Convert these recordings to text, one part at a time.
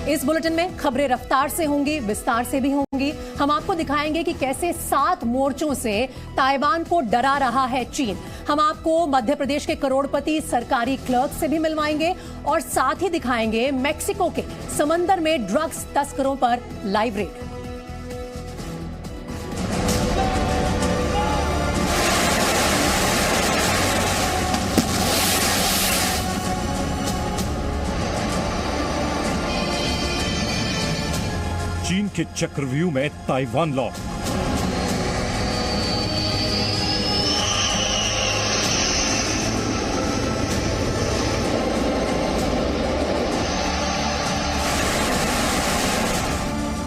इस बुलेटिन में खबरें रफ्तार से होंगी, विस्तार से भी होंगी। हम आपको दिखाएंगे कि कैसे 7 मोर्चों से ताइवान को डरा रहा है चीन। हम आपको मध्य प्रदेश के करोड़पति सरकारी क्लर्क से भी मिलवाएंगे और साथ ही दिखाएंगे मैक्सिको के समंदर में ड्रग्स तस्करों पर लाइव रेड। चीन के चक्रव्यूह में ताइवान लॉक।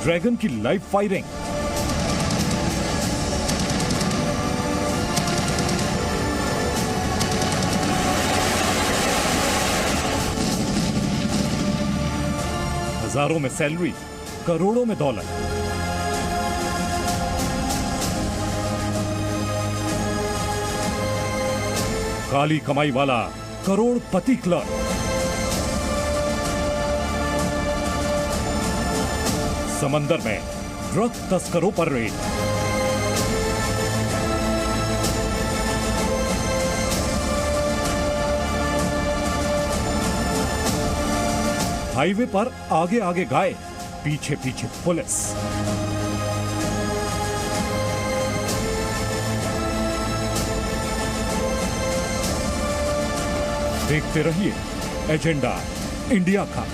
ड्रैगन की लाइव फायरिंग। हजारों में सैलरी, करोड़ों में दौलत। काली कमाई वाला करोड़पति क्लर्क। समंदर में ड्रग तस्करों पर रेड। हाईवे पर आगे आगे गाय, पीछे पीछे पुलिस। देखते रहिए एजेंडा इंडिया का।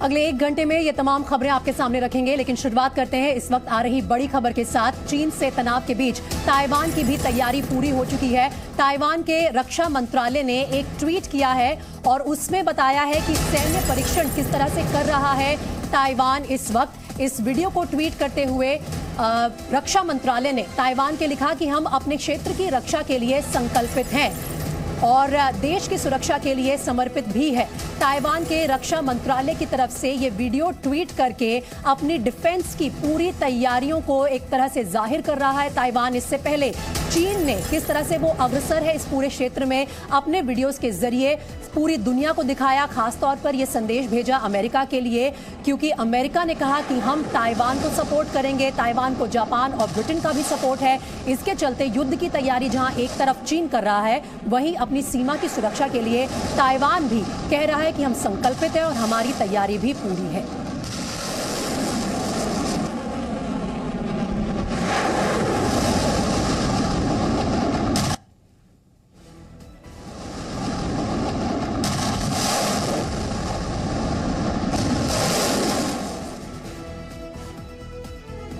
अगले 1 घंटे में ये तमाम खबरें आपके सामने रखेंगे, लेकिन शुरुआत करते हैं इस वक्त आ रही बड़ी खबर के साथ। चीन से तनाव के बीच ताइवान की भी तैयारी पूरी हो चुकी है। ताइवान के रक्षा मंत्रालय ने एक ट्वीट किया है और उसमें बताया है कि सैन्य परीक्षण किस तरह से कर रहा है ताइवान इस वक्त। इस वीडियो को ट्वीट करते हुए रक्षा मंत्रालय ने ताइवान के लिखा कि हम अपने क्षेत्र की रक्षा के लिए संकल्पित हैं और देश की सुरक्षा के लिए समर्पित भी है। ताइवान के रक्षा मंत्रालय की तरफ से ये वीडियो ट्वीट करके अपनी डिफेंस की पूरी तैयारियों को एक तरह से जाहिर कर रहा है ताइवान। इससे पहले चीन ने किस तरह से वो अग्रसर है इस पूरे क्षेत्र में, अपने वीडियोस के जरिए पूरी दुनिया को दिखाया। खासतौर पर यह संदेश भेजा अमेरिका के लिए, क्योंकि अमेरिका ने कहा कि हम ताइवान को सपोर्ट करेंगे। ताइवान को जापान और ब्रिटेन का भी सपोर्ट है। इसके चलते युद्ध की तैयारी जहां एक तरफ चीन कर रहा है, वहीं अपनी सीमा की सुरक्षा के लिए ताइवान भी कह रहा है कि हम संकल्पित हैं और हमारी तैयारी भी पूरी है।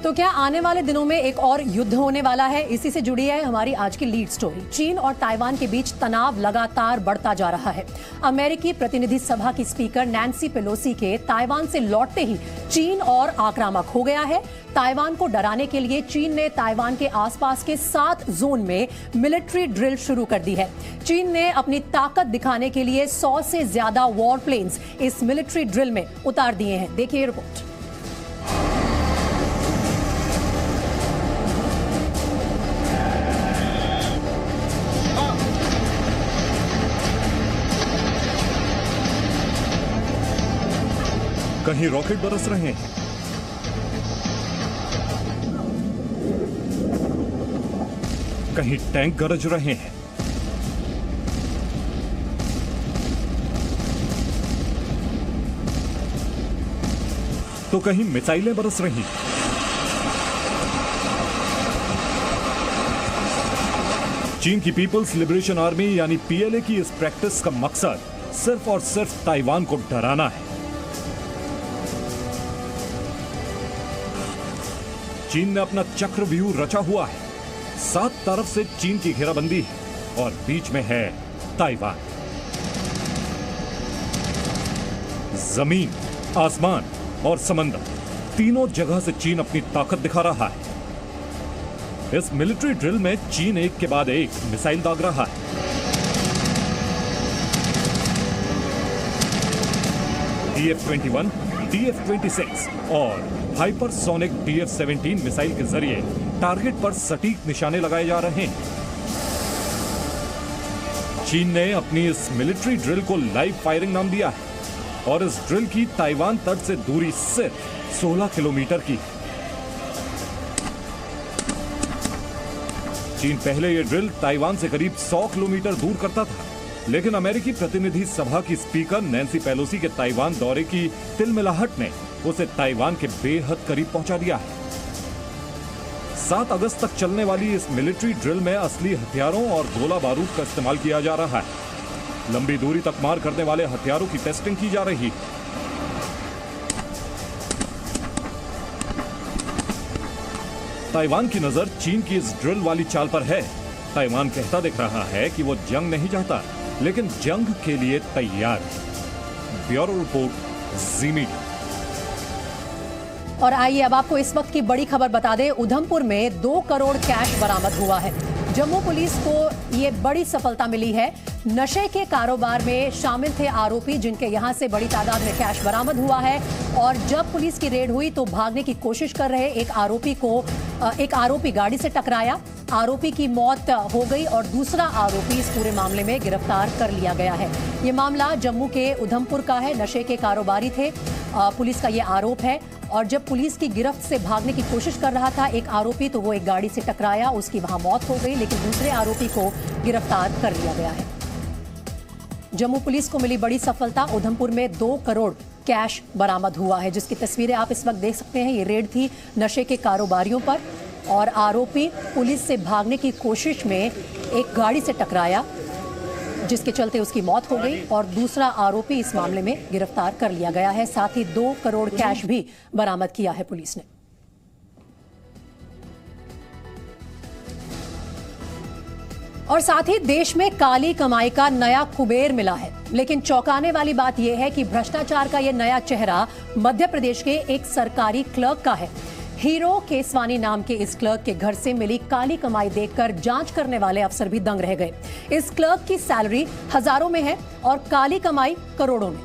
तो क्या आने वाले दिनों में एक और युद्ध होने वाला है? इसी से जुड़ी है हमारी आज की लीड स्टोरी। चीन और ताइवान के बीच तनाव लगातार बढ़ता जा रहा है। अमेरिकी प्रतिनिधि सभा की स्पीकर नैन्सी पेलोसी के ताइवान से लौटते ही चीन और आक्रामक हो गया है। ताइवान को डराने के लिए चीन ने ताइवान के आसपास के 7 जोन में मिलिट्री ड्रिल शुरू कर दी है। चीन ने अपनी ताकत दिखाने के लिए 100 से ज्यादा वॉर प्लेन्स इस मिलिट्री ड्रिल में उतार दिए हैं। देखिए रिपोर्ट। कहीं रॉकेट बरस रहे हैं, कहीं टैंक गरज रहे हैं, तो कहीं मिसाइलें बरस रही हैं। चीन की पीपल्स लिबरेशन आर्मी यानी पीएलए की इस प्रैक्टिस का मकसद सिर्फ और सिर्फ ताइवान को डराना है। चीन ने अपना चक्रव्यूह रचा हुआ है। 7 तरफ से चीन की घेराबंदी है और बीच में है ताइवान। जमीन, आसमान और समंदर, तीनों जगह से चीन अपनी ताकत दिखा रहा है। इस मिलिट्री ड्रिल में चीन एक के बाद एक मिसाइल दाग रहा है। DF-21, DF-26 और हाइपरसोनिक DF-17 मिसाइल के जरिए टारगेट पर सटीक निशाने लगाए जा रहे हैं। चीन ने अपनी इस मिलिट्री ड्रिल को लाइव फायरिंग नाम दिया है और इस ड्रिल की ताइवान तट से दूरी सिर्फ 16 किलोमीटर की। चीन पहले यह ड्रिल ताइवान से करीब 100 किलोमीटर दूर करता था, लेकिन अमेरिकी प्रतिनिधि सभा की स्पीकर नैन्सी पेलोसी के ताइवान दौरे की तिलमिलाहट ने उसे ताइवान के बेहद करीब पहुंचा दिया है। 7 अगस्त तक चलने वाली इस मिलिट्री ड्रिल में असली हथियारों और गोला बारूद का इस्तेमाल किया जा रहा है। लंबी दूरी तक मार करने वाले हथियारों की टेस्टिंग की जा रही है। ताइवान की नजर चीन की इस ड्रिल वाली चाल पर है। ताइवान कहता दिख रहा है कि वो जंग नहीं चाहता, लेकिन जंग के लिए तैयार है। ब्यूरो रिपोर्ट, जी मीडिया। और आइए अब आपको इस वक्त की बड़ी खबर बता दें। उधमपुर में 2 करोड़ कैश बरामद हुआ है। जम्मू पुलिस को ये बड़ी सफलता मिली है। नशे के कारोबार में शामिल थे आरोपी, जिनके यहां से बड़ी तादाद में कैश बरामद हुआ है। और जब पुलिस की रेड हुई तो भागने की कोशिश कर रहे एक आरोपी गाड़ी से टकराया। आरोपी की मौत हो गई और दूसरा आरोपी इस पूरे मामले में गिरफ्तार कर लिया गया है। ये मामला जम्मू के उधमपुर का है। नशे के कारोबारी थे, पुलिस का ये आरोप है। और जब पुलिस की गिरफ्त से भागने की कोशिश कर रहा था एक आरोपी, तो वो एक गाड़ी से टकराया, उसकी वहां मौत हो गई, लेकिन दूसरे आरोपी को गिरफ्तार कर लिया गया है। जम्मू पुलिस को मिली बड़ी सफलता। उधमपुर में 2 करोड़ कैश बरामद हुआ है, जिसकी तस्वीरें आप इस वक्त देख सकते हैं। ये रेड थी नशे के कारोबारियों पर और आरोपी पुलिस से भागने की कोशिश में एक गाड़ी से टकराया, जिसके चलते उसकी मौत हो गई और दूसरा आरोपी इस मामले में गिरफ्तार कर लिया गया है। साथ ही 2 करोड़ कैश भी बरामद किया है पुलिस ने। और साथ ही देश में काली कमाई का नया कुबेर मिला है। लेकिन चौंकाने वाली बात यह है कि भ्रष्टाचार का यह नया चेहरा मध्य प्रदेश के एक सरकारी क्लर्क का है। हीरो केसवानी नाम के इस क्लर्क के घर से मिली काली कमाई देखकर जांच करने वाले अफसर भी दंग रह गए। इस क्लर्क की सैलरी हजारों में है और काली कमाई करोड़ों में।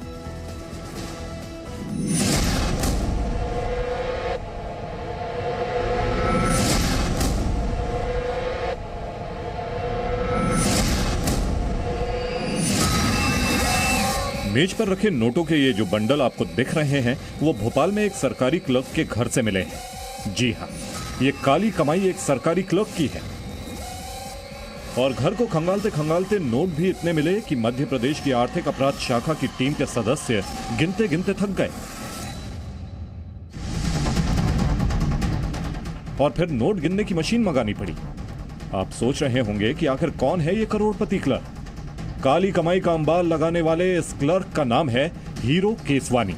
मेज पर रखे नोटों के ये जो बंडल आपको दिख रहे हैं, वो भोपाल में एक सरकारी क्लर्क के घर से मिले हैं। जी हाँ, ये काली कमाई एक सरकारी क्लर्क की है। और घर को खंगालते खंगालते नोट भी इतने मिले कि मध्य प्रदेश की आर्थिक अपराध शाखा की टीम के सदस्य गिनते गिनते थक गए। और फिर नोट गिनने की मशीन मंगानी पड़ी। आप सोच रहे होंगे कि आखिर कौन है ये करोड़पति क्लर्क। काली कमाई का अंबाल लगाने वाले इस क्लर्क का नाम है हीरो केसवानी।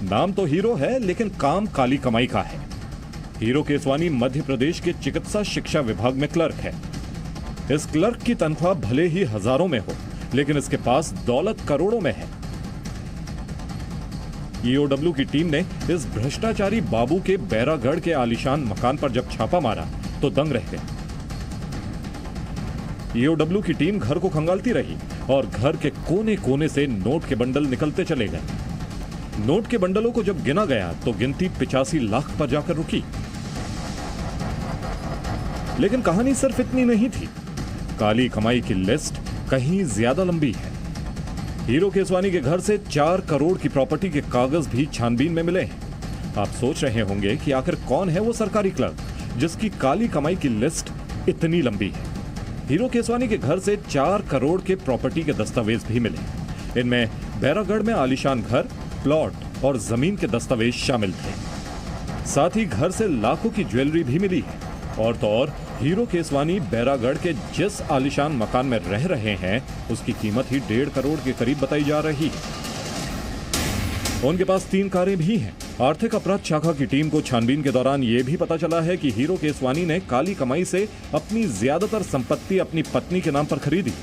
नाम तो हीरो है, लेकिन काम काली कमाई का है। हीरो केसवानी मध्य प्रदेश के चिकित्सा शिक्षा विभाग में क्लर्क है। इस क्लर्क की तनख्वाह भले ही हजारों में हो, लेकिन इसके पास दौलत करोड़ों में है। ईओडब्ल्यू की टीम ने इस भ्रष्टाचारी बाबू के बैरागढ़ के आलीशान मकान पर जब छापा मारा तो दंग रह गए। ईओडब्ल्यू की टीम घर को खंगालती रही और घर के कोने कोने से नोट के बंडल निकलते चले गए। नोट के बंडलों को जब गिना गया तो गिनती 85 लाख पर जाकर रुकी। लेकिन कहानी सिर्फ इतनी नहीं थी। काली कमाई की लिस्ट कहीं ज्यादा लंबी है। हीरो केसवानी के घर से 4 करोड़ की प्रॉपर्टी के कागज भी छानबीन में मिले हैं। आप सोच रहे होंगे कि आखिर कौन है वो सरकारी क्लर्क जिसकी काली कमाई की लिस्ट इतनी लंबी है। हीरो केसवानी के घर से 4 करोड़ के प्रॉपर्टी के दस्तावेज भी मिले। इनमें बैरागढ़ में आलीशान घर, प्लॉट और जमीन के दस्तावेज शामिल थे। साथ ही घर से लाखों की ज्वेलरी भी मिली है। और तो और हीरो केसवानी बैरागढ़ के जिस आलीशान मकान में रह रहे हैं, उसकी कीमत ही 1.5 करोड़ के करीब बताई जा रही है। उनके पास 3 कारें भी हैं। आर्थिक अपराध शाखा की टीम को छानबीन के दौरान यह भी पता चला है कि हीरो केसवानी ने काली कमाई से अपनी ज्यादातर संपत्ति अपनी पत्नी के नाम पर खरीदी।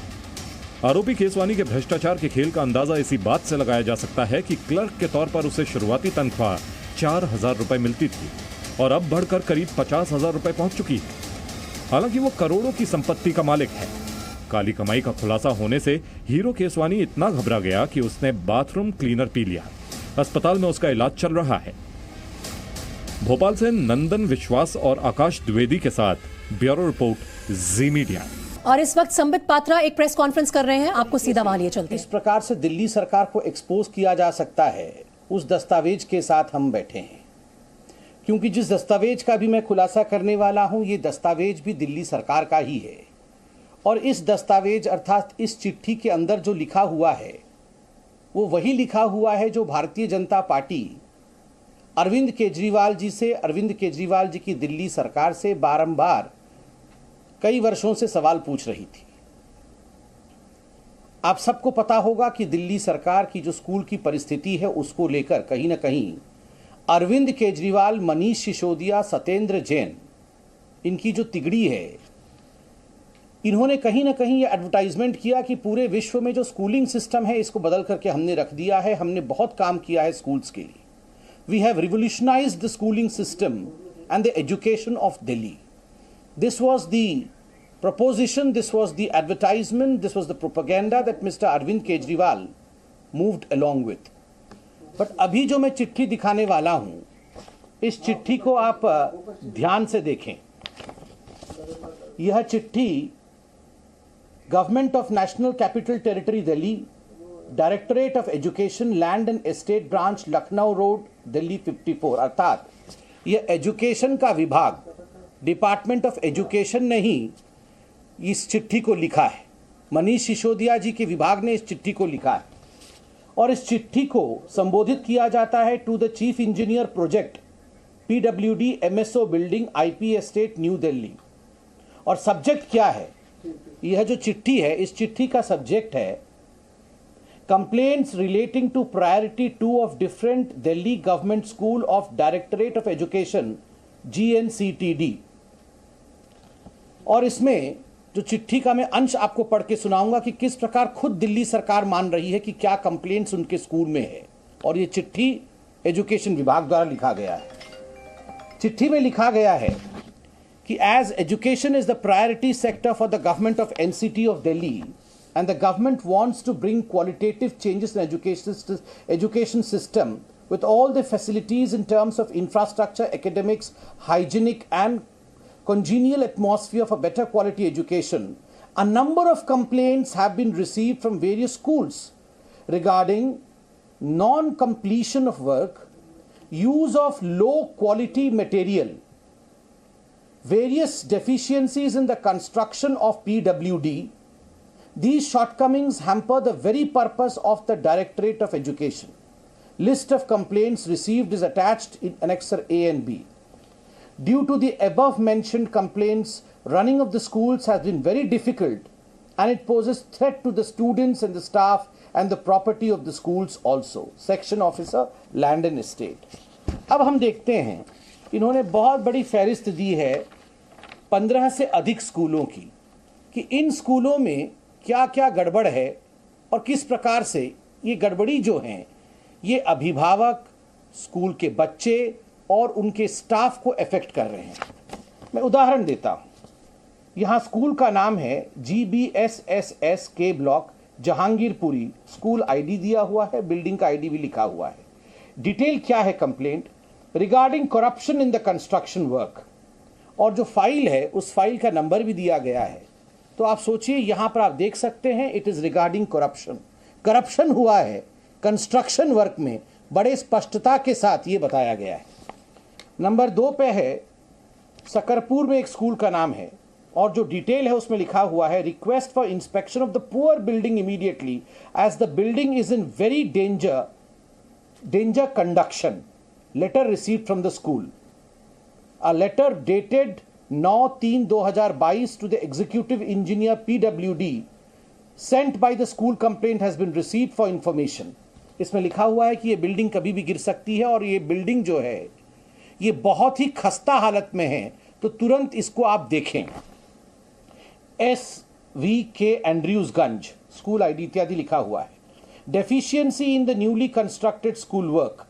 आरोपी केसवानी के भ्रष्टाचार के खेल का अंदाजा इसी बात से लगाया जा सकता है कि क्लर्क के तौर पर उसे शुरुआती तनख्वाह 4,000 रुपए मिलती थी और अब बढ़कर करीब 50,000 रुपए पहुंच चुकी है। हालांकि वो करोड़ों की संपत्ति का मालिक है। काली कमाई का खुलासा होने से हीरो केसवानी इतना घबरा गया कि उसने बाथरूम क्लीनर पी लिया। अस्पताल में उसका इलाज चल रहा है। भोपाल से नंदन विश्वास और आकाश द्विवेदी के साथ ब्यूरो रिपोर्ट, जी मीडिया। और इस वक्त संबित पात्रा एक प्रेस कॉन्फ्रेंस कर रहे हैं, आपको सीधा वहां लिए चलते हैं। इस प्रकार से दिल्ली सरकार को एक्सपोज किया जा सकता है, उस दस्तावेज के साथ हम बैठे हैं, क्योंकि जिस दस्तावेज का भी मैं खुलासा करने वाला हूं, ये दस्तावेज भी दिल्ली सरकार का ही है। और इस दस्तावेज अर्थात इस चिट्ठी के अंदर जो लिखा हुआ है वो वही लिखा हुआ है जो भारतीय जनता पार्टी अरविंद केजरीवाल जी की दिल्ली सरकार से बारंबार कई वर्षों से सवाल पूछ रही थी। आप सबको पता होगा कि दिल्ली सरकार की जो स्कूल की परिस्थिति है उसको लेकर कहीं ना कहीं अरविंद केजरीवाल, मनीष सिसोदिया, सत्येंद्र जैन, इनकी जो तिगड़ी है, इन्होंने कहीं ना कहीं ये एडवर्टाइजमेंट किया कि पूरे विश्व में जो स्कूलिंग सिस्टम है इसको बदल करके हमने रख दिया है, हमने बहुत काम किया है स्कूल्स के लिए। We have revolutionised the schooling system and the education of Delhi. This was the proposition, this was the advertisement, this was the propaganda that Mr. Arvind Kejriwal moved along with. But अभी जो मैं चिट्ठी दिखाने वाला हूं, इस चिट्ठी को आप ध्यान से देखें। यह चिट्ठी government of national capital territory Delhi, directorate of education, land and estate branch, Lucknow road, Delhi 54, अर्थात यह एजुकेशन का विभाग, डिपार्टमेंट ऑफ एजुकेशन ने ही इस चिट्ठी को लिखा है। मनीष सिसोदिया जी के विभाग ने इस चिट्ठी को लिखा है और इस चिट्ठी को संबोधित किया जाता है to the chief engineer project, PWD MSO building, IP estate, New Delhi. और सब्जेक्ट क्या है? यह जो चिट्ठी है, इस चिट्ठी का सब्जेक्ट है complaints relating to priority 2 of different Delhi government school of directorate of education, GNCTD। और इसमें जो चिट्ठी का मैं अंश आपको पढ़ के सुनाऊंगा कि किस प्रकार खुद दिल्ली सरकार मान रही है कि क्या कंप्लेंट्स उनके स्कूल में है। और ये चिट्ठी एजुकेशन विभाग द्वारा लिखा गया है। चिट्ठी में लिखा गया है कि as education is the priority sector for the government of NCT of Delhi and the government wants to bring qualitative changes in education system with all the facilities in terms of infrastructure, academics, hygienic and congenial atmosphere for better quality education. A number of complaints have been received from various schools regarding non-completion of work, use of low quality material, various deficiencies in the construction of PWD. These shortcomings hamper the very purpose of the Directorate of Education. List of complaints received is attached in Annexure A and B. Due to the above mentioned complaints, running of the schools has been very difficult and it poses threat to the students and the staff and the property of the schools also. Section Officer, Land and Estate. अब हम देखते हैं, इन्होंने बहुत बड़ी फहरिस्त दी है 15 से अधिक स्कूलों की कि इन स्कूलों में क्या क्या गड़बड़ है और किस प्रकार से ये गड़बड़ी जो है ये अभिभावक, स्कूल के बच्चे और उनके स्टाफ को अफेक्ट कर रहे हैं। मैं उदाहरण देता हूँ। यहाँ स्कूल का नाम है GBSSS के ब्लॉक, जहांगीरपुरी। स्कूल ID दिया हुआ है, बिल्डिंग का ID भी लिखा हुआ है। डिटेल क्या है? Complaint regarding corruption in the construction work. और जो फाइल है उस फाइल का नंबर भी दिया गया है। तो आप सोचिए, यहां पर आप देख सकते हैं it is regarding corruption. Corruption हुआ है कंस्ट्रक्शन वर्क में, बड़े स्पष्टता के साथ ये बताया गया है। नंबर 2 पे है, सकरपुर में एक स्कूल का नाम है और जो डिटेल है उसमें लिखा हुआ है request for inspection of the poor building immediately as the building is in very danger conduction. Letter received from the school. A letter dated 9/3/2022 to the executive engineer PWD sent by the school complaint has been received for information. इसमें लिखा हुआ है कि ये building कभी भी गिर सकती है और ये बिल्डिंग जो है ये बहुत ही खस्ता हालत में है, तो तुरंत इसको आप देखें। SVK एंड्रयूजगंज स्कूल ID इत्यादि लिखा हुआ है। Deficiency in the newly constructed school work,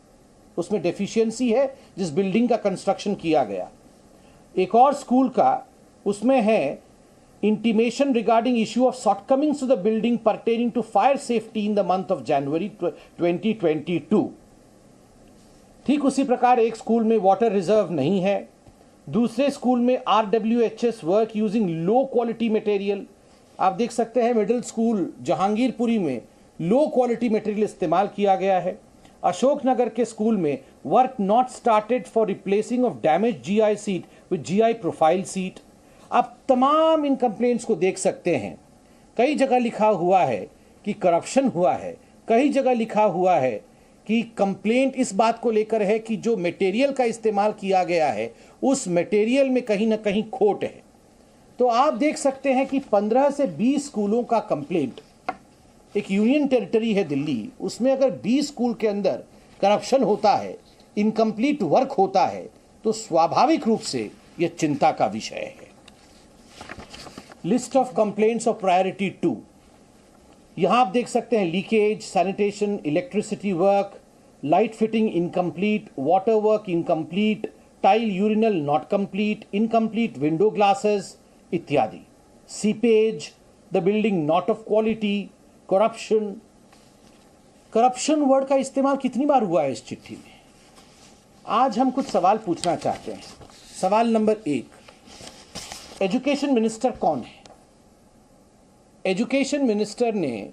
उसमें डेफिशिएंसी है जिस बिल्डिंग का कंस्ट्रक्शन किया गया। एक और स्कूल का उसमें है intimation regarding issue of shortcomings to the building pertaining to fire safety in the month of January 2022। ठीक उसी प्रकार एक स्कूल में वाटर रिजर्व नहीं है, दूसरे स्कूल में RWHS work using low quality material, आप देख सकते हैं मिडिल स्कूल जहांगीरपुरी में लो क्वालिटी मटेरियल इस्तेमाल किया गया है। अशोकनगर के स्कूल में work not started for replacing of damage GI seat with GI profile seat. आप तमाम इन कंप्लेंट्स को देख सकते हैं। कई जगह लिखा हुआ है कि करप्शन हुआ है, कई जगह लिखा हुआ है कि कंप्लेंट इस बात को लेकर है कि जो मटेरियल का इस्तेमाल किया गया है उस मटेरियल में कहीं ना कहीं खोट है। तो आप देख सकते हैं कि 15 से 20 स्कूलों का कंप्लेंट, एक यूनियन टेरिटरी है दिल्ली, उसमें अगर 20 स्कूल के अंदर करप्शन होता है, इनकम्प्लीट वर्क होता है, तो स्वाभाविक रूप से यह चिंता का विषय है। List of complaints of priority 2, यहां आप देख सकते हैं leakage, sanitation, electricity work, light fitting incomplete, water work incomplete, tile urinal not complete, incomplete window glasses इत्यादि, seepage, the building not of quality, corruption. Corruption word का इस्तेमाल कितनी बार हुआ है इस चिट्ठी में? आज हम कुछ सवाल पूछना चाहते हैं। सवाल नंबर 1, एजुकेशन मिनिस्टर कौन है? एजुकेशन मिनिस्टर ने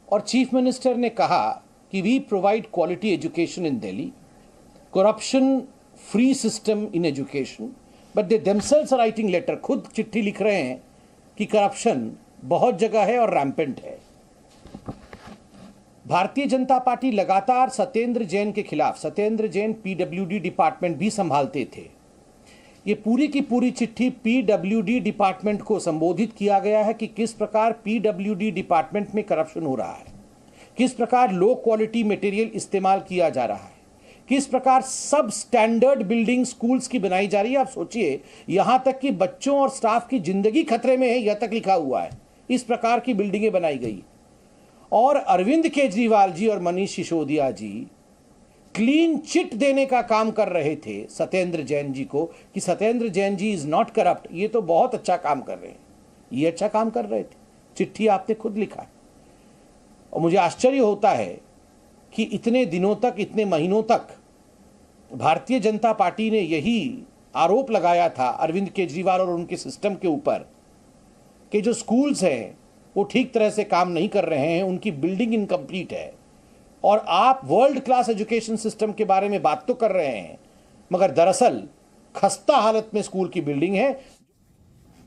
और चीफ मिनिस्टर ने कहा कि we provide quality education in Delhi, corruption free system in education, but they themselves are writing letter, खुद चिट्ठी लिख रहे हैं कि करप्शन बहुत जगह है और रैम्पेंट है। भारतीय जनता पार्टी लगातार सत्येंद्र जैन के खिलाफ, सत्येंद्र जैन पीडब्ल्यूडी डिपार्टमेंट भी संभालते थे, ये पूरी की पूरी चिट्ठी पीडब्ल्यूडी डिपार्टमेंट को संबोधित किया गया है कि किस प्रकार पीडब्ल्यूडी डिपार्टमेंट में करप्शन हो रहा है, किस प्रकार लो क्वालिटी मटेरियल इस्तेमाल किया जा रहा है, किस प्रकार सब स्टैंडर्ड बिल्डिंग स्कूल्स की बनाई जा रही है। आप सोचिए, यहां तक कि बच्चों और स्टाफ की जिंदगी खतरे में है, यह तक लिखा हुआ है। इस प्रकार की बिल्डिंगें बनाई गई। और अरविंद केजरीवाल जी और मनीष सिसोदिया जी क्लीन चिट देने का काम कर रहे थे सत्येंद्र जैन जी को कि Satyendra Jain ji is not corrupt, ये तो बहुत अच्छा काम कर रहे हैं। ये अच्छा काम कर रहे थे, चिट्ठी आपने खुद लिखा है। और मुझे आश्चर्य होता है कि इतने दिनों तक, इतने महीनों तक भारतीय जनता पार्टी ने यही आरोप लगाया था अरविंद केजरीवाल और उनके सिस्टम के ऊपर कि जो स्कूल्स हैं वो ठीक तरह से काम नहीं कर रहे हैं, उनकी बिल्डिंग इनकम्प्लीट है। और आप वर्ल्ड क्लास एजुकेशन सिस्टम के बारे में बात तो कर रहे हैं, मगर दरअसल खस्ता हालत में स्कूल की बिल्डिंग है।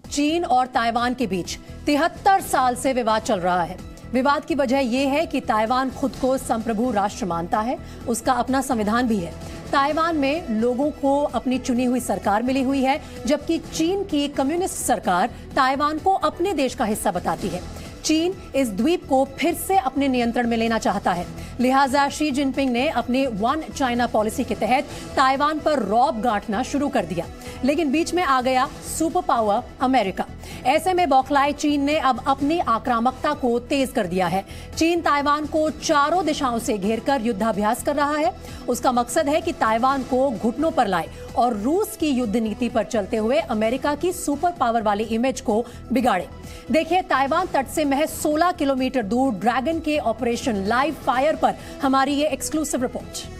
चीन और ताइवान के बीच 73 साल से विवाद चल रहा है। विवाद की वजह यह है कि ताइवान खुद को संप्रभु राष्ट्र मानता है, उसका अपना संविधान भी है। ताइवान में लोगों को अपनी चुनी हुई सरकार मिली हुई है, जबकि चीन की कम्युनिस्ट सरकार ताइवान को अपने देश का हिस्सा बताती है। चीन इस द्वीप को फिर से अपने नियंत्रण में लेना चाहता है, लिहाजा शी जिनपिंग ने अपने वन चाइना पॉलिसी के तहत ताइवान पर रौब गांठना शुरू कर दिया। लेकिन बीच में आ गया सुपर पावर अमेरिका। ऐसे में बौखलाए चीन ने अब अपनी आक्रामकता को तेज कर दिया है। चीन ताइवान को चारों दिशाओं से घेरकर युद्धाभ्यास कर रहा है। उसका मकसद है कि ताइवान को घुटनों पर लाए और रूस की युद्ध नीति पर चलते हुए अमेरिका की सुपर पावर वाली इमेज को बिगाड़े। देखिए, ताइवान तट से महज 16 किलोमीटर दूर ड्रैगन के ऑपरेशन लाइव फायर पर हमारी ये एक्सक्लूसिव रिपोर्ट।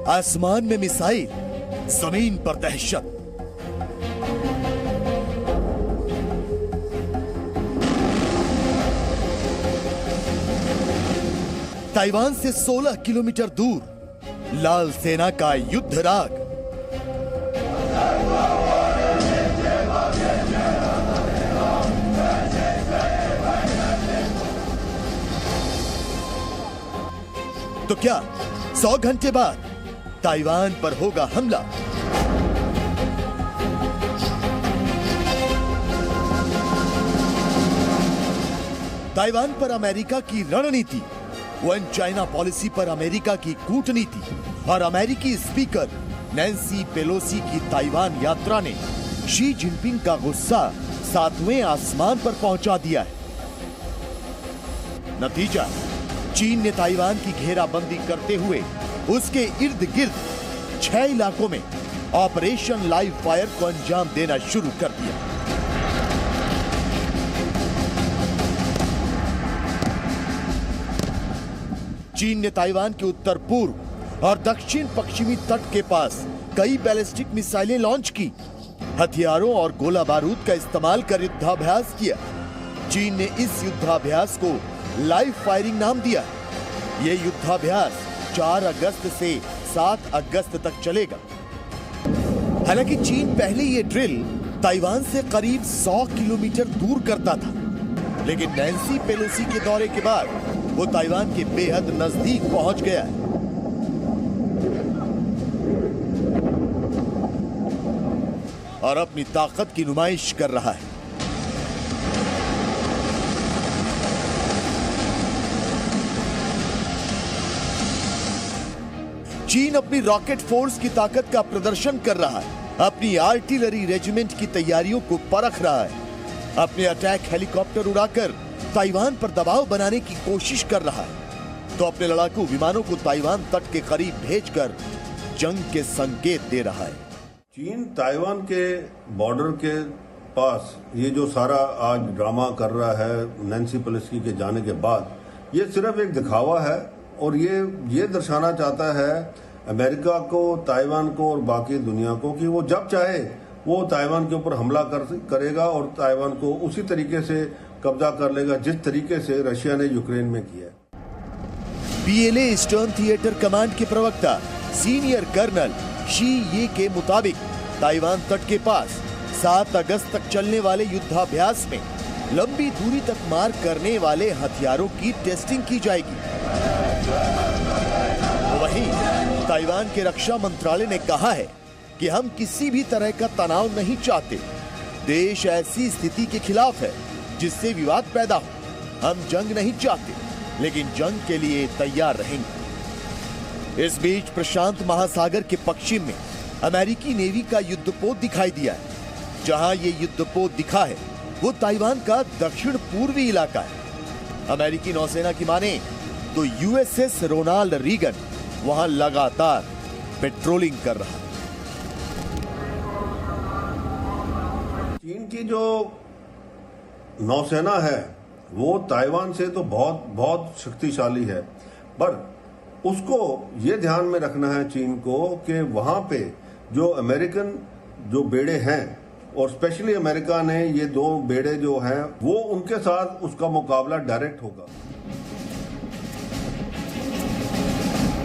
आसमान में मिसाइल, जमीन पर दहशत। ताइवान से 16 किलोमीटर दूर लाल सेना का युद्ध राग। तो क्या 100 घंटे बाद ताइवान पर होगा हमला? ताइवान पर अमेरिका की रणनीति, वन चाइना पॉलिसी पर अमेरिका की कूटनीति और अमेरिकी स्पीकर नैन्सी पेलोसी की ताइवान यात्रा ने शी जिनपिंग का गुस्सा 7वें आसमान पर पहुंचा दिया है। नतीजा, चीन ने ताइवान की घेराबंदी करते हुए उसके इर्द गिर्द 6 इलाकों में ऑपरेशन लाइव फायर को अंजाम देना शुरू कर दिया। चीन ने ताइवान के उत्तर पूर्व और दक्षिण पश्चिमी तट के पास कई बैलिस्टिक मिसाइलें लॉन्च की, हथियारों और गोला बारूद का इस्तेमाल कर युद्धाभ्यास किया। चीन ने इस युद्धाभ्यास को लाइव फायरिंग नाम दिया। यह युद्धाभ्यास 4 अगस्त से 7 अगस्त तक चलेगा। हालांकि चीन पहले ये ड्रिल ताइवान से करीब 100 किलोमीटर दूर करता था, लेकिन नैन्सी पेलोसी के दौरे के बाद वो ताइवान के बेहद नजदीक पहुंच गया है। और अपनी ताकत की नुमाइश कर रहा है। चीन अपनी रॉकेट फोर्स की ताकत का प्रदर्शन कर रहा है, अपनी आर्टिलरी रेजिमेंट की तैयारियों को परख रहा है, अपने अटैक हेलीकॉप्टर उड़ाकर ताइवान पर दबाव बनाने की कोशिश कर रहा है, तो अपने लड़ाकू विमानों को ताइवान तट के करीब भेजकर जंग के संकेत दे रहा है। चीन ताइवान के बॉर्डर के पास ये जो सारा आज ड्रामा कर रहा है नैन्सी पेलोसी के जाने के बाद, ये सिर्फ एक दिखावा है और ये दर्शाना चाहता है अमेरिका को, ताइवान को और बाकी दुनिया को कि वो जब चाहे वो ताइवान के ऊपर हमला करेगा और ताइवान को उसी तरीके से कब्जा कर लेगा जिस तरीके से रशिया ने यूक्रेन में किया। पीएलए ईस्टर्न थिएटर कमांड के प्रवक्ता सीनियर कर्नल शी ये के मुताबिक ताइवान तट के पास 7 अगस्त तक चलने वाले युद्धाभ्यास में लंबी दूरी तक मार करने वाले हथियारों की टेस्टिंग की जाएगी। वहीं ताइवान के रक्षा मंत्रालय ने कहा है कि हम किसी भी तरह का तनाव नहीं चाहते। देश ऐसी स्थिति के खिलाफ है जिससे विवाद पैदा हो। हम जंग नहीं चाहते, लेकिन जंग के लिए तैयार रहेंगे। इस बीच प्रशांत महासागर के पश्चिम में अमेरिकी नेवी का युद्धपोत दिखाई दिया है। जहां ये युद्धपोत दिखा है वो ताइवान का दक्षिण पूर्वी इलाका है। अमेरिकी नौसेना की माने तो यूएसएस रोनाल्ड रीगन वहां लगातार पेट्रोलिंग कर रहा है। चीन की जो नौसेना है वो ताइवान से तो बहुत शक्तिशाली है, पर उसको ये ध्यान में रखना है चीन को कि वहां पे जो अमेरिकन जो बेड़े हैं और स्पेशली अमेरिका ने ये 2 बेड़े जो हैं वो उनके साथ उसका मुकाबला डायरेक्ट होगा।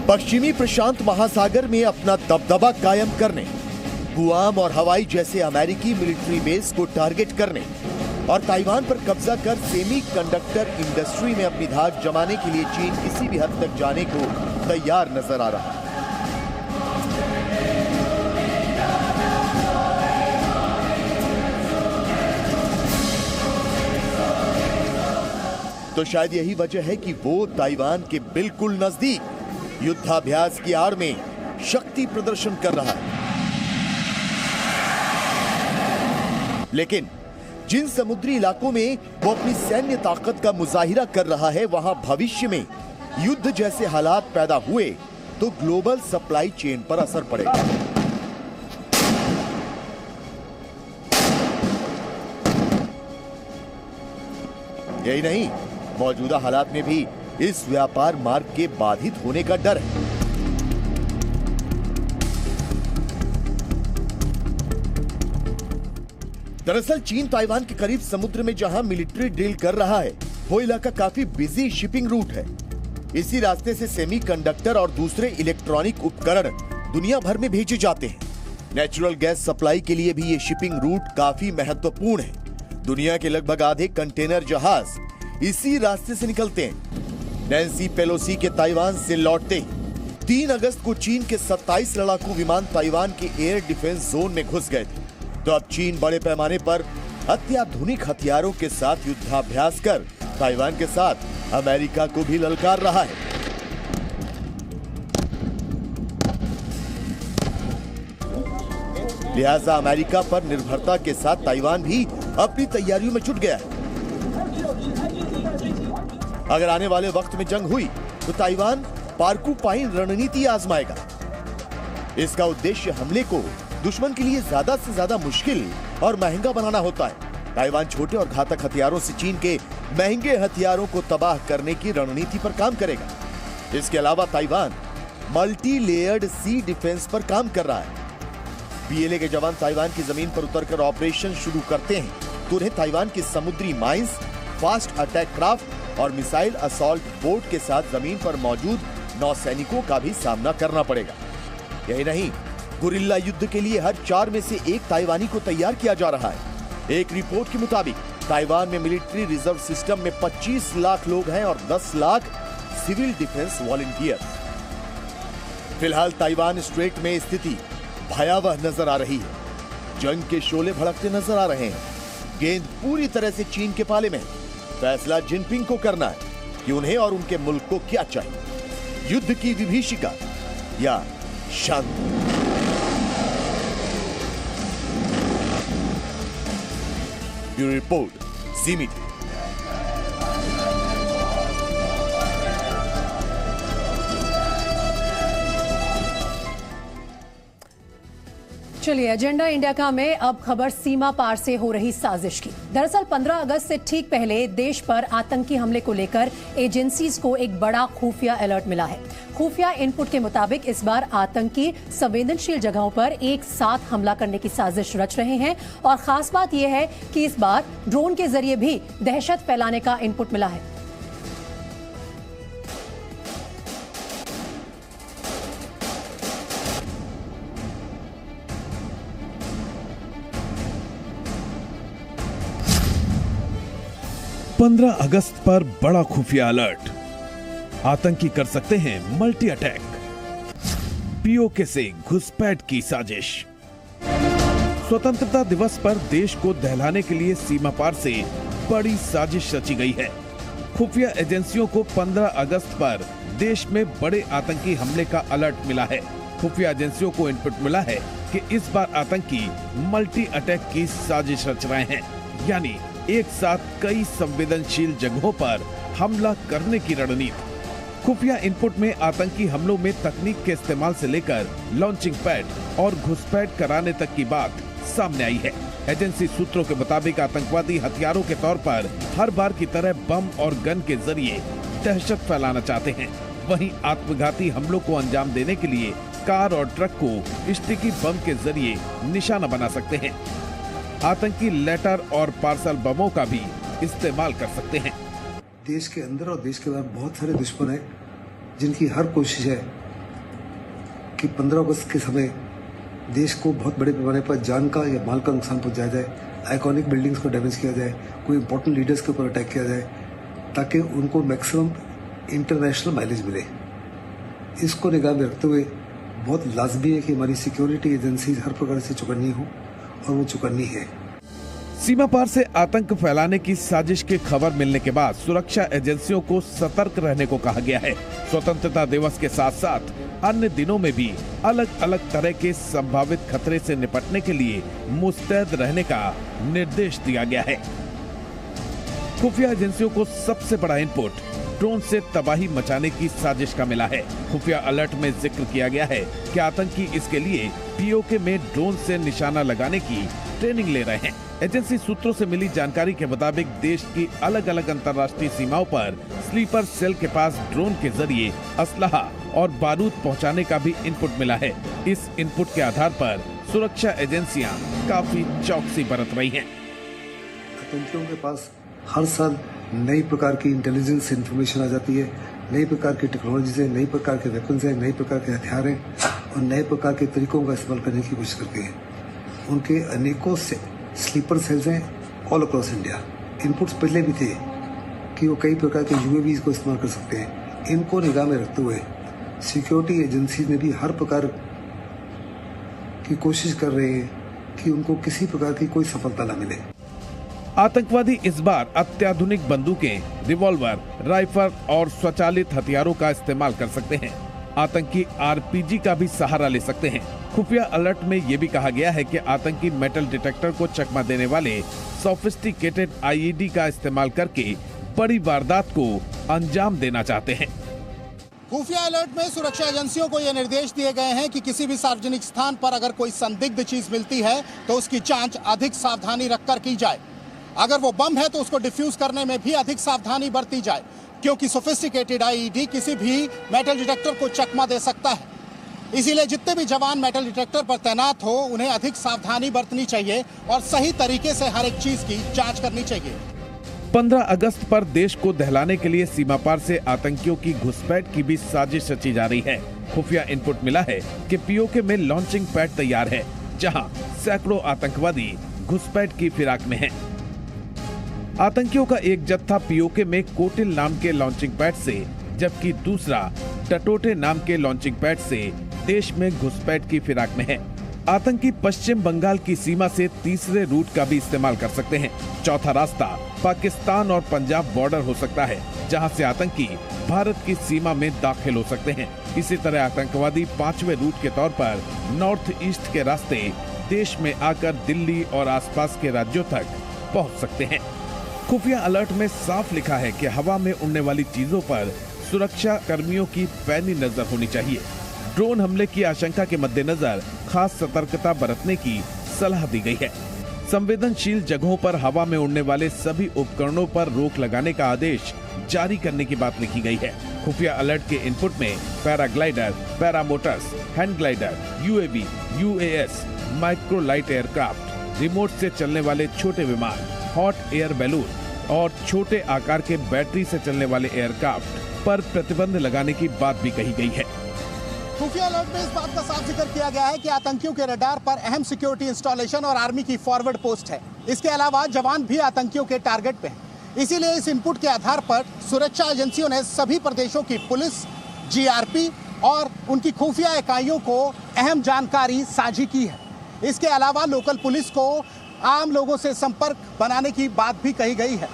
पश्चिमी प्रशांत महासागर में अपना दबदबा कायम करने, गुआम और हवाई जैसे अमेरिकी मिलिट्री बेस को टारगेट करने और ताइवान पर कब्जा कर सेमीकंडक्टर इंडस्ट्री में अपनी धाक जमाने के लिए चीन किसी भी हद तक जाने को तैयार नजर आ रहा है। तो शायद यही वजह है कि वो ताइवान के बिल्कुल नजदीक युद्धाभ्यास की आड़ में शक्ति प्रदर्शन कर रहा है। लेकिन जिन समुद्री इलाकों में वो अपनी सैन्य ताकत का मुजाहिरा कर रहा है, वहां भविष्य में युद्ध जैसे हालात पैदा हुए तो ग्लोबल सप्लाई चेन पर असर पड़ेगा। यही नहीं, मौजूदा हालात में भी इस व्यापार मार्ग के बाधित होने का डर है। दरअसल चीन ताइवान के करीब समुद्र में जहां मिलिट्री ड्रिल कर रहा है, वो इलाका काफी बिजी शिपिंग रूट है। इसी रास्ते से सेमीकंडक्टर और दूसरे इलेक्ट्रॉनिक उपकरण दुनिया भर में भेजे जाते हैं। नेचुरल गैस सप्लाई के लिए भी ये शिपिंग रूट काफी महत्वपूर्ण है। दुनिया के लगभग आधे कंटेनर जहाज इसी रास्ते से निकलते हैं। नैन्सी पेलोसी के ताइवान से लौटते ही 3 अगस्त को चीन के 27 लड़ाकू विमान ताइवान के एयर डिफेंस जोन में घुस गए थे। तो अब चीन बड़े पैमाने पर अत्याधुनिक हथियारों के साथ युद्धाभ्यास कर ताइवान के साथ अमेरिका को भी ललकार रहा है। लिहाजा अमेरिका पर निर्भरता के साथ ताइवान भी अपनी तैयारियों में जुट गया है। अगर आने वाले वक्त में जंग हुई तो ताइवान पारकूपाइन रणनीति आजमाएगा। इसका उद्देश्य हमले को दुश्मन के लिए ज्यादा से ज्यादा मुश्किल और महंगा बनाना होता है। ताइवान छोटे और घातक हथियारों से चीन के महंगे हथियारों को तबाह करने की रणनीति पर काम करेगा। इसके अलावा ताइवान मल्टी लेयर्ड सी डिफेंस पर काम कर रहा है। पीएलए के जवान ताइवान की जमीन पर उतरकर ऑपरेशन शुरू करते हैं तो उन्हें ताइवान की समुद्री माइंस, फास्ट अटैक क्राफ्ट और मिसाइल असॉल्ट बोट के साथ जमीन पर मौजूद नौसैनिकों का भी सामना करना पड़ेगा। यही नहीं, गुरिल्ला युद्ध के लिए हर 4 में से 1 ताइवानी को तैयार किया जा रहा है। एक रिपोर्ट के मुताबिक ताइवान में मिलिट्री रिजर्व सिस्टम में 25 लाख लोग हैं और 10 लाख सिविल डिफेंस वॉलंटियर। फिलहाल ताइवान स्ट्रेट में स्थिति भयावह नजर आ रही है। जंग के शोले भड़कते नजर आ रहे हैं। गेंद पूरी तरह से चीन के पाले में है। फैसला जिनपिंग को करना है कि उन्हें और उनके मुल्क को क्या चाहिए, युद्ध की विभीषिका या शांति। ब्यूरो रिपोर्ट, ज़ी मीडिया। चलिए एजेंडा इंडिया का में अब खबर सीमा पार से हो रही साजिश की। दरअसल 15 अगस्त से ठीक पहले देश पर आतंकी हमले को लेकर एजेंसीज को एक बड़ा खुफिया अलर्ट मिला है। खुफिया इनपुट के मुताबिक इस बार आतंकी संवेदनशील जगहों पर एक साथ हमला करने की साजिश रच रहे हैं और खास बात यह है कि इस बार ड्रोन के जरिए भी दहशत फैलाने का इनपुट मिला है। पंद्रह अगस्त पर बड़ा खुफिया अलर्ट। आतंकी कर सकते हैं मल्टी अटैक। पीओके से घुसपैठ की साजिश। स्वतंत्रता दिवस पर देश को दहलाने के लिए सीमा पार से बड़ी साजिश रची गई है। खुफिया एजेंसियों को 15 अगस्त पर देश में बड़े आतंकी हमले का अलर्ट मिला है। खुफिया एजेंसियों को इनपुट मिला है कि इस बार आतंकी मल्टी अटैक की साजिश रच रहे हैं, यानी एक साथ कई संवेदनशील जगहों पर हमला करने की रणनीति। खुफिया इनपुट में आतंकी हमलों में तकनीक के इस्तेमाल से लेकर लॉन्चिंग पैड और घुसपैठ कराने तक की बात सामने आई है। एजेंसी सूत्रों के मुताबिक आतंकवादी हथियारों के तौर पर हर बार की तरह बम और गन के जरिए दहशत फैलाना चाहते हैं। वहीं आत्मघाती हमलों को अंजाम देने के लिए कार और ट्रक को स्टिकी बम के जरिए निशाना बना सकते हैं। आतंकी लेटर और पार्सल बमों का भी इस्तेमाल कर सकते हैं। देश के अंदर और देश के बाहर बहुत सारे दुश्मन हैं जिनकी हर कोशिश है कि 15 अगस्त के समय देश को बहुत बड़े पैमाने पर जान का या माल का नुकसान पहुंचाया जाए, आइकॉनिक बिल्डिंग्स को डैमेज किया जाए, कोई इंपॉर्टेंट लीडर्स के ऊपर अटैक किया जाए ताकि उनको मैक्सिमम इंटरनेशनल माइलेज मिले। इसको निगाह में रखते हुए बहुत लाजमी है कि हमारी सिक्योरिटी एजेंसीज हर प्रकार से चौकन्नी हो और वो चौकन्नी है। सीमा पार से आतंक फैलाने की साजिश की खबर मिलने के बाद सुरक्षा एजेंसियों को सतर्क रहने को कहा गया है। स्वतंत्रता दिवस के साथ साथ अन्य दिनों में भी अलग अलग तरह के संभावित खतरे से निपटने के लिए मुस्तैद रहने का निर्देश दिया गया है। खुफिया एजेंसियों को सबसे बड़ा इनपुट ड्रोन से तबाही मचाने की साजिश का मिला है। खुफिया अलर्ट में जिक्र किया गया है कि आतंकी इसके लिए पीओके में ड्रोन से निशाना लगाने की ट्रेनिंग ले रहे हैं। एजेंसी सूत्रों से मिली जानकारी के मुताबिक देश की अलग अलग अंतर्राष्ट्रीय सीमाओं पर स्लीपर सेल के पास ड्रोन के जरिए असलहा और बारूद पहुंचाने का भी इनपुट मिला है। इस इनपुट के आधार पर सुरक्षा एजेंसियां काफी चौकसी बरत रही हैं। आतंकियों के पास हर साल नई प्रकार की इंटेलिजेंस इंफॉर्मेशन आ जाती है, नई प्रकार की टेक्नोलॉजी है, नई प्रकार के वेपन्स हैं, नई प्रकार के हथियार हैं और नए प्रकार के तरीकों का इस्तेमाल करने की कोशिश करते हैं। उनके अनेकों से स्लीपर सेल्स हैं ऑल अक्रॉस इंडिया। इनपुट्स पहले भी थे कि वो कई प्रकार के यूएवीज को इस्तेमाल कर सकते हैं। इनको निगाह में रखते हुए सिक्योरिटी एजेंसी ने भी हर प्रकार की कोशिश कर रहे हैं कि उनको किसी प्रकार की कोई सफलता न मिले। आतंकवादी इस बार अत्याधुनिक बंदूकें, रिवॉल्वर, राइफल और स्वचालित हथियारों का इस्तेमाल कर सकते हैं। आतंकी आरपीजी का भी सहारा ले सकते हैं। खुफिया अलर्ट में ये भी कहा गया है कि आतंकी मेटल डिटेक्टर को चकमा देने वाले सोफिस्टिकेटेड आईईडी का इस्तेमाल करके बड़ी वारदात को अंजाम देना चाहते हैं। खुफिया अलर्ट में सुरक्षा एजेंसियों को यह निर्देश दिए गए हैं कि किसी भी सार्वजनिक स्थान पर अगर कोई संदिग्ध चीज मिलती है तो उसकी जांच अधिक सावधानी रखकर की जाए। अगर वो बम है तो उसको डिफ्यूज करने में भी अधिक सावधानी बरती जाए, क्योंकि सोफिस्टिकेटेड आईईडी किसी भी मेटल डिटेक्टर को चकमा दे सकता है। इसीलिए जितने भी जवान मेटल डिटेक्टर पर तैनात हो उन्हें अधिक सावधानी बरतनी चाहिए और सही तरीके से हर एक चीज की जांच करनी चाहिए। 15 अगस्त पर देश को दहलाने के लिए सीमा पार से आतंकियों की घुसपैठ की भी साजिश रची जा रही है। खुफिया इनपुट मिला है कि पीओके में लॉन्चिंग पैड तैयार है, जहां सैकड़ों आतंकवादी घुसपैठ की फिराक में हैं। आतंकियों का एक जत्था पीओके में कोटिल नाम के लॉन्चिंग पैड से, जबकि दूसरा टटोटे नाम के लॉन्चिंग पैड से देश में घुसपैठ की फिराक में है। आतंकी पश्चिम बंगाल की सीमा से तीसरे रूट का भी इस्तेमाल कर सकते हैं। चौथा रास्ता पाकिस्तान और पंजाब बॉर्डर हो सकता है, जहां से आतंकी भारत की सीमा में दाखिल हो सकते हैं। इसी तरह आतंकवादी पांचवें रूट के तौर पर नॉर्थ ईस्ट के रास्ते देश में आकर दिल्ली और आसपास के राज्यों तक पहुंच सकते हैं। खुफिया अलर्ट में साफ लिखा है कि हवा में उड़ने वाली चीजों पर सुरक्षा कर्मियों की पैनी नजर होनी चाहिए। ड्रोन हमले की आशंका के मद्देनजर खास सतर्कता बरतने की सलाह दी गई है। संवेदनशील जगहों पर हवा में उड़ने वाले सभी उपकरणों पर रोक लगाने का आदेश जारी करने की बात लिखी गई है। खुफिया अलर्ट के इनपुट में paraglider, paramotors, hand glider, UAV, UAS, microlight aircraft, remote से चलने वाले छोटे विमान, हॉट एयर बैलून और छोटे आकार के बैटरी से चलने वाले एयरक्राफ्ट पर प्रतिबंध लगाने की बात भी कही गई है। खुफिया अलर्ट में इस बात का साफ जिक्र किया गया है कि आतंकियों के रडार पर अहम सिक्योरिटी इंस्टॉलेशन और आर्मी की फॉरवर्ड पोस्ट है। इसके अलावा जवान भी आतंकियों के टारगेट पे हैं। इसीलिए इस इनपुट के आधार पर सुरक्षा एजेंसियों ने सभी प्रदेशों की पुलिस, जीआरपी और उनकी खुफिया इकाइयों को अहम जानकारी साझी की है। इसके अलावा लोकल पुलिस को आम लोगों से संपर्क बनाने की बात भी कही गई है।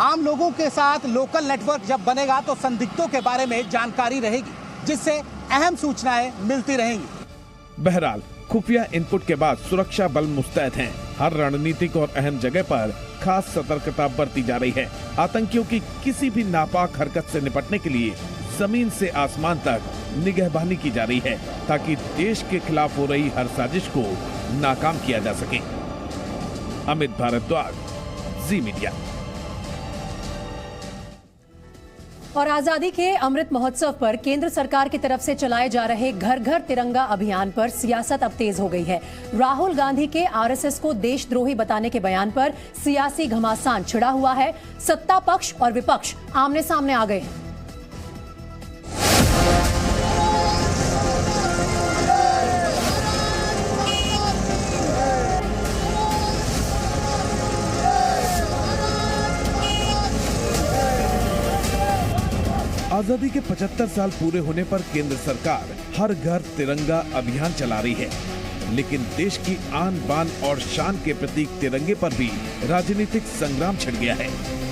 आम लोगों के साथ लोकल नेटवर्क जब बनेगा तो संदिग्धों के बारे में जानकारी रहेगी, जिससे अहम सूचनाएं मिलती रहेंगी। बहरहाल खुफिया इनपुट के बाद सुरक्षा बल मुस्तैद हैं। हर रणनीतिक और अहम जगह पर खास सतर्कता बरती जा रही है। आतंकियों की किसी भी नापाक हरकत से निपटने के लिए जमीन से आसमान तक निगहबानी की जा रही है, ताकि देश के खिलाफ हो रही हर साजिश को नाकाम किया जा सके। अमित भारद्वाज, जी मीडिया। और आजादी के अमृत महोत्सव पर केंद्र सरकार की तरफ से चलाए जा रहे घर घर तिरंगा अभियान पर सियासत अब तेज हो गई है। राहुल गांधी के आरएसएस को देशद्रोही बताने के बयान पर सियासी घमासान छिड़ा हुआ है। सत्ता पक्ष और विपक्ष आमने सामने आ गए हैं। आजादी के 75 साल पूरे होने पर केंद्र सरकार हर घर तिरंगा अभियान चला रही है, लेकिन देश की आन बान और शान के प्रतीक तिरंगे पर भी राजनीतिक संग्राम छिड़ गया है।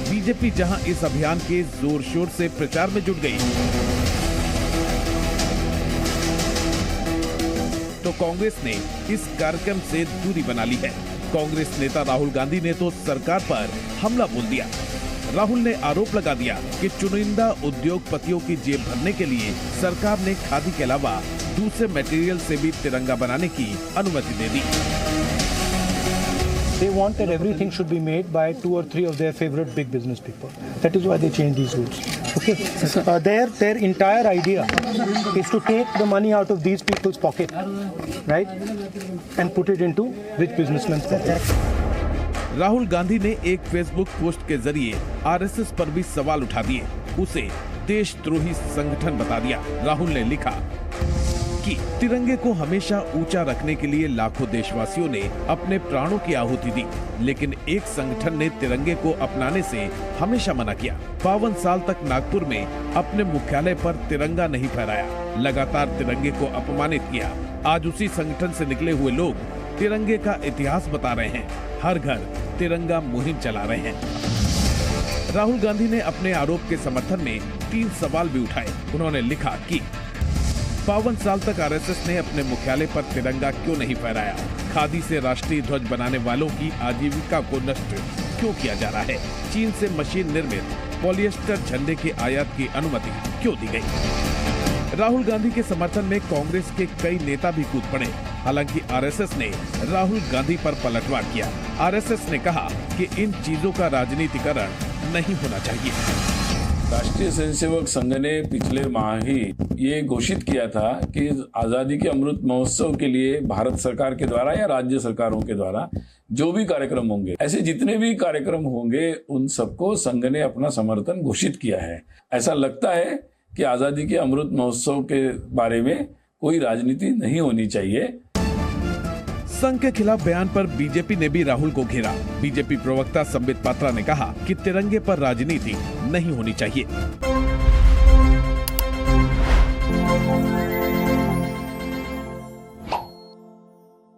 बीजेपी जहां इस अभियान के जोर शोर से प्रचार में जुट गई, तो कांग्रेस ने इस कार्यक्रम से दूरी बना ली है। कांग्रेस नेता राहुल गांधी ने तो सरकार पर हमला बोल दिया। राहुल ने आरोप लगा दिया कि चुनिंदा उद्योगपतियों की जेब भरने के लिए सरकार ने खादी के अलावा दूसरे मटेरियल से भी तिरंगा बनाने की अनुमति दे दी। They want that everything should be made by 2 or 3 of their favorite big business people. That is why they changed these rules. Okay, their entire idea is to take the money out of these people's pocket, right, and put it into rich businessmen's pocket. Rahul Gandhi ने एक Facebook post के जरिए RSS पर भी सवाल उठा दिए, उसे देशद्रोही संगठन बता दिया। राहुल ने लिखा कि तिरंगे को हमेशा ऊंचा रखने के लिए लाखों देशवासियों ने अपने प्राणों की आहुति दी, लेकिन एक संगठन ने तिरंगे को अपनाने से हमेशा मना किया। 52 साल तक नागपुर में अपने मुख्यालय पर तिरंगा नहीं फहराया, लगातार तिरंगे को अपमानित किया। आज उसी संगठन से निकले हुए लोग तिरंगे का इतिहास बता रहे हैं, हर घर तिरंगा मुहिम चला रहे हैं। राहुल गांधी ने अपने आरोप के समर्थन में 3 सवाल भी उठाए। उन्होंने लिखा कि 52 साल तक आरएसएस ने अपने मुख्यालय पर तिरंगा क्यों नहीं फहराया? खादी से राष्ट्रीय ध्वज बनाने वालों की आजीविका को नष्ट क्यों किया जा रहा है? चीन से मशीन निर्मित पॉलिएस्टर झंडे के आयात की अनुमति क्यों दी गई? राहुल गांधी के समर्थन में कांग्रेस के कई नेता भी कूद पड़े। हालांकि आरएसएस ने राहुल गांधी पर पलटवार किया। आरएसएस ने कहा कि इन चीजों का राजनीतिकरण नहीं होना चाहिए। राष्ट्रीय स्वयंसेवक संघ ने पिछले माह ही ये घोषित किया था कि आजादी के अमृत महोत्सव के लिए भारत सरकार के द्वारा या राज्य सरकारों के द्वारा जो भी कार्यक्रम होंगे, ऐसे जितने भी कार्यक्रम होंगे, उन सबको संघ ने अपना समर्थन घोषित किया है। ऐसा लगता है कि आजादी के अमृत महोत्सव के बारे में कोई राजनीति नहीं होनी चाहिए। संघ के खिलाफ बयान पर बीजेपी ने भी राहुल को घेरा। बीजेपी प्रवक्ता संबित पात्रा ने कहा कि तिरंगे पर राजनीति नहीं होनी चाहिए।